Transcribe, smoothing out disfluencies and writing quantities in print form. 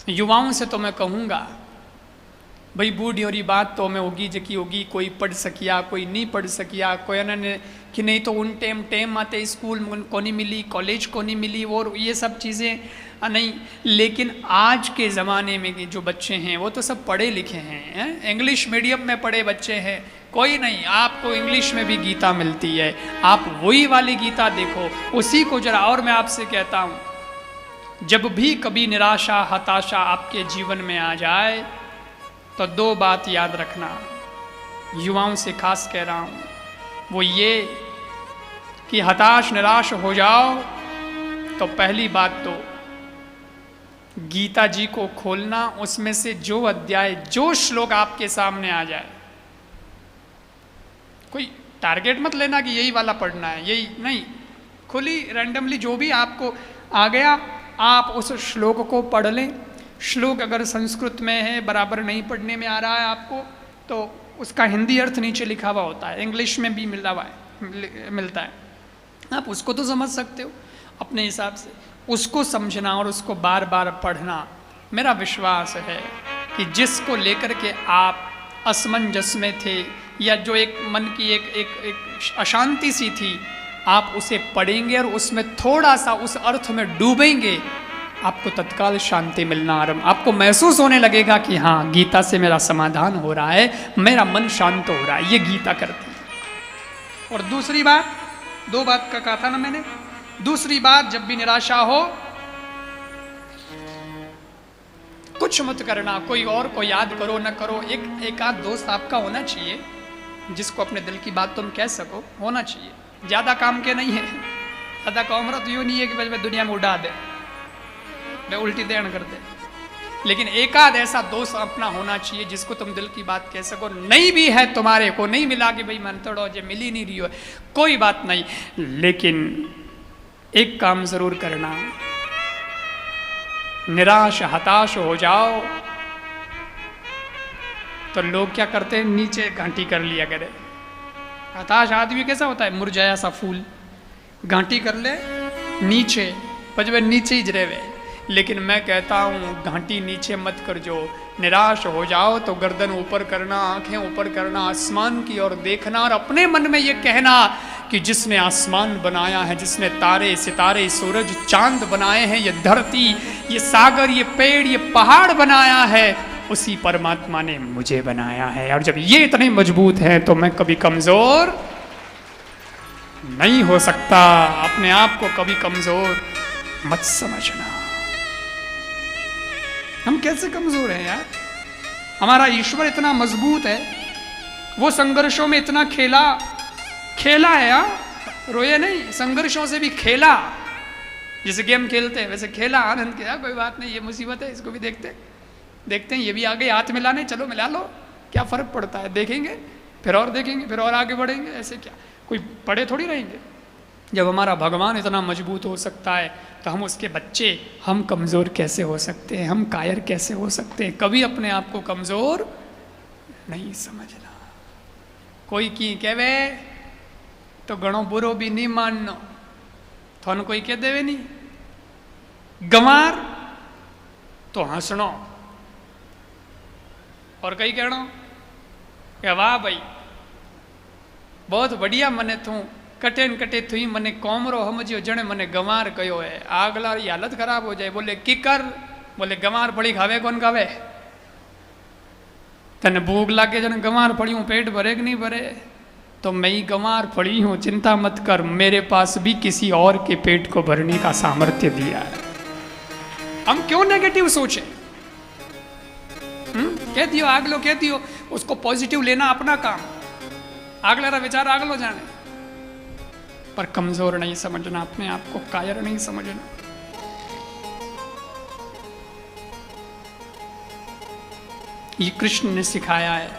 युवाओं से तो मैं कहूँगा भाई बूढ़ी और बात तो में होगी जकी होगी, कोई पढ़ सकिया कोई नहीं पढ़ सकिया, कोई ने कि नहीं तो उन टेम टेम आते स्कूल को नहीं मिली, कॉलेज को नहीं मिली, और ये सब चीज़ें नहीं। लेकिन आज के ज़माने में जो बच्चे हैं वो तो सब पढ़े लिखे हैं, इंग्लिश मीडियम में पढ़े बच्चे हैं। कोई नहीं, आपको इंग्लिश में भी गीता मिलती है, आप वही वाली गीता देखो, उसी को जरा। और मैं आपसे कहता हूँ, जब भी कभी निराशा हताशा आपके जीवन में आ जाए तो दो बात याद रखना, युवाओं से खास कह रहा हूँ, वो ये कि हताश निराश हो जाओ तो पहली बात तो गीता जी को खोलना, उसमें से जो अध्याय जो श्लोक आपके सामने आ जाए, कोई टारगेट मत लेना कि यही वाला पढ़ना है, यही नहीं, खुली रैंडमली जो भी आपको आ गया आप उस श्लोक को पढ़ लें। श्लोक अगर संस्कृत में है, बराबर नहीं पढ़ने में आ रहा है आपको, तो उसका हिंदी अर्थ नीचे लिखा हुआ होता है, इंग्लिश में भी मिलता है, आप उसको तो समझ सकते हो अपने हिसाब से, उसको समझना और उसको बार बार पढ़ना। मेरा विश्वास है कि जिसको लेकर के आप असमंजस में थे या जो एक मन की एक अशांति सी थी, आप उसे पढ़ेंगे और उसमें थोड़ा सा उस अर्थ में डूबेंगे, आपको तत्काल शांति मिलना आरंभ, आपको महसूस होने लगेगा कि हाँ गीता से मेरा समाधान हो रहा है, मेरा मन शांत हो रहा है, ये गीता करती है। और दूसरी बात, दो बात का कहा था ना मैंने, दूसरी बात, जब भी निराशा हो कुछ मत करना, कोई और को याद करो न करो, एक आध दोस्त आपका होना चाहिए जिसको अपने दिल की बात तुम कह सको, होना चाहिए। ज्यादा काम के नहीं है, ज्यादा काम तो यूँ नहीं है कि मैं दुनिया में उड़ा दे, मैं उल्टी देन कर दे, लेकिन एक आध ऐसा दोस्त अपना होना चाहिए जिसको तुम दिल की बात कह सको। नहीं भी है, तुम्हारे को नहीं मिला कि भाई मन तोड़ो जो मिल ही नहीं रही हो, कोई बात नहीं, लेकिन एक काम जरूर करना, निराश हताश हो जाओ तो लोग क्या करते हैं, नीचे घाटी कर लिया करे। हताश आदमी कैसा होता है, मुरझाया सा फूल, घाटी कर ले नीचे, पजवे नीचे ही जरेवे। लेकिन मैं कहता हूँ घाटी नीचे मत कर, जो निराश हो जाओ तो गर्दन ऊपर करना, आंखें ऊपर करना, आसमान की ओर देखना और अपने मन में ये कहना कि जिसने आसमान बनाया है, जिसने तारे सितारे सूरज चांद बनाए हैं, ये धरती ये सागर ये पेड़ ये पहाड़ बनाया है, उसी परमात्मा ने मुझे बनाया है। और जब ये इतने मजबूत हैं तो मैं कभी कमजोर नहीं हो सकता। अपने आप को कभी कमजोर मत समझना। हम कैसे कमजोर हैं यार, हमारा ईश्वर इतना मजबूत है, वो संघर्षों में इतना खेला है यार, रोए नहीं, संघर्षों से भी खेला। जैसे गेम खेलते हैं वैसे खेला, आनंद किया, कोई बात नहीं, ये मुसीबत है, इसको भी देखते हैं, ये भी आ गई हाथ मिलाने, चलो मिला लो, क्या फर्क पड़ता है, देखेंगे फिर और देखेंगे फिर और आगे बढ़ेंगे, ऐसे क्या कोई पड़े थोड़ी रहेंगे। जब हमारा भगवान इतना मजबूत हो सकता है तो हम उसके बच्चे, हम कमज़ोर कैसे हो सकते हैं, हम कायर कैसे हो सकते हैं। कभी अपने आप को कमज़ोर नहीं समझना। कोई की कहवे तो घणो बुरो भी नहीं मानना, थानू कोई कह देवे नहीं, गंवार तो हंसनो, और कई कहना कि वाह भाई बहुत बढ़िया, मने तू कटे न कटे थी मने कोमरो समझियो जने मने गंवार कयो है। आगला की हालत खराब हो जाए, बोले की कर, बोले गंवार पड़ी खावे कौन खावे, तने भूख लागे जने गंवार पड़ी हूँ, पेट भरे कि नहीं भरे, तो मैं ही गंवार पड़ी हूँ, चिंता मत कर, मेरे पास भी किसी और के पेट को भरने का सामर्थ्य दिया है। हम क्यों नेगेटिव सोचे, कह दियो आगलो कह दियो, उसको पॉजिटिव लेना अपना काम, आगला विचार आगलो जाने, पर कमजोर नहीं समझना, अपने आप को कायर नहीं समझना। ये कृष्ण ने सिखाया है।